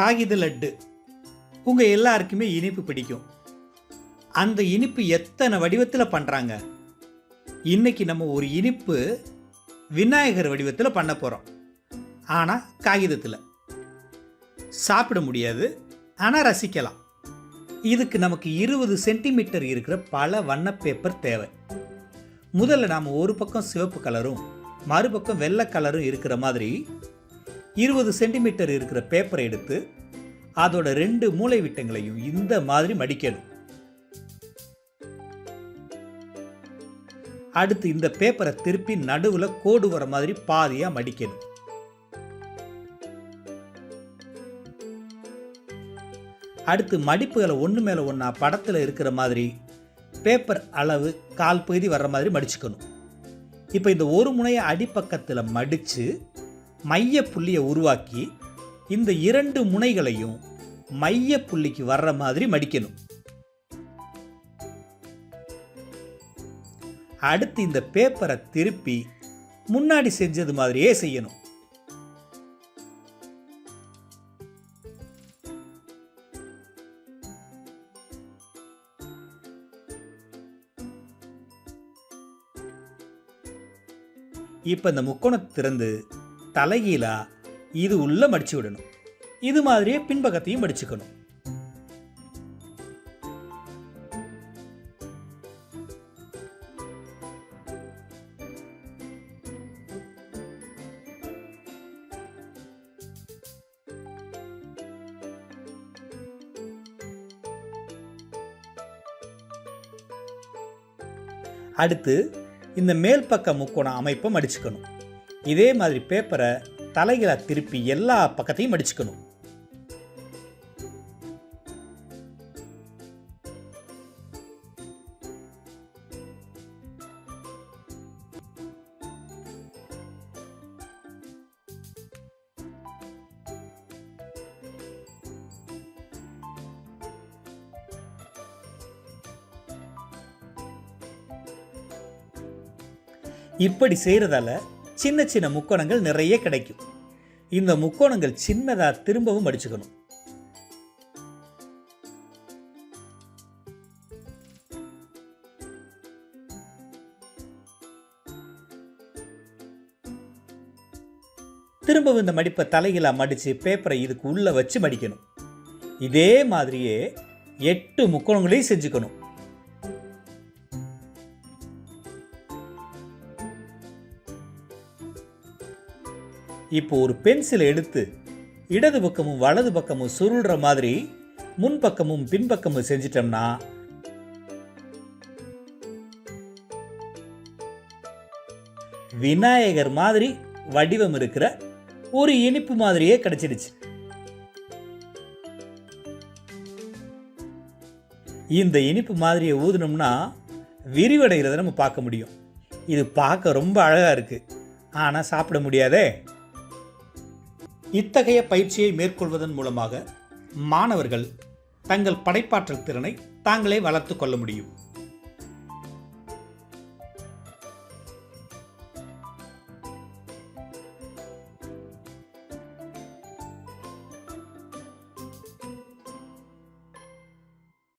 காகித லட்டு உங்கள் எல்லாருக்குமே இனிப்பு பிடிக்கும். அந்த இனிப்பு எத்தனை வடிவத்தில் பண்ணுறாங்க. இன்னைக்கு நம்ம ஒரு இனிப்பு விநாயகர் வடிவத்தில் பண்ண போகிறோம். ஆனால் காகிதத்தில் சாப்பிட முடியாது, ஆனால் ரசிக்கலாம். இதுக்கு நமக்கு 20 சென்டிமீட்டர் இருக்கிற பல வண்ண பேப்பர் தேவை. முதல்ல நாம் ஒரு பக்கம் சிவப்பு கலரும் மறுபக்கம் வெள்ளை கலரும் இருக்கிற மாதிரி 20 சென்டிமீட்டர் இருக்கிற பேப்பரை எடுத்து அதோட 2 மூலை விட்டங்களையும் இந்த மாதிரி மடிக்கணும். அடுத்து இந்த பேப்பரை திருப்பி நடுவில் கோடு வர மாதிரி பாதியாக மடிக்கணும். அடுத்து மடிப்புகளை ஒன்று மேலே ஒன்றா படத்தில் இருக்கிற மாதிரி பேப்பர் அளவு 1/4 பகுதி வர்ற மாதிரி மடிச்சுக்கணும். இப்போ இந்த ஒரு முனையை அடிப்பக்கத்தில் மடித்து மைய புள்ளியை உருவாக்கி இந்த 2 முனைகளையும் மைய புள்ளிக்கு வர்ற மாதிரி மடிக்கணும். அடுத்து இந்த பேப்பரை திருப்பி முன்னாடி செஞ்சது மாதிரியே செய்யணும். இப்போ இந்த முக்கோணத்தை திறந்து தலைகீழா இது உள்ள மடிச்சு விடணும். இது மாதிரியே பின்பக்கத்தையும் மடிச்சுக்கணும். அடுத்து இந்த மேல் பக்க முக்கோண அமைப்பை மடிச்சுக்கணும். இதே மாதிரி பேப்பரை தலைகீழா திருப்பி எல்லா பக்கத்தையும் மடிச்சுக்கணும். இப்படி செய்கிறதால சின்ன சின்ன முக்கோணங்கள் நிறைய கிடைக்கும். இந்த முக்கோணங்கள் சின்னதாக திரும்பவும் மடிச்சுக்கணும். திரும்பவும் இந்த மடிப்பை தலைகீழா மடித்து பேப்பரை இதுக்கு உள்ளே வச்சு மடிக்கணும். இதே மாதிரியே 8 முக்கோணங்களையும் செஞ்சுக்கணும். இப்போ ஒரு பென்சிலை எடுத்து இடது பக்கமும் வலது பக்கமும் சுருள்ற மாதிரி முன்பக்கமும் பின்பக்கமும் செஞ்சிட்டோம்னா விநாயகர் மாதிரி வடிவம் இருக்கிற ஒரு இனிப்பு மாதிரியே கிடைச்சிடுச்சு. இந்த இனிப்பு மாதிரியை ஊதுனோம்னா விரிவடைகிறத நம்ம பார்க்க முடியும். இது பார்க்க ரொம்ப அழகா இருக்கு, ஆனால் சாப்பிட முடியாதே. இத்தகைய பயிற்சியை மேற்கொள்வதன் மூலமாக மாணவர்கள் தங்கள் படைப்பாற்றல் திறனை தாங்களே வளர்த்து கொள்ள முடியும்.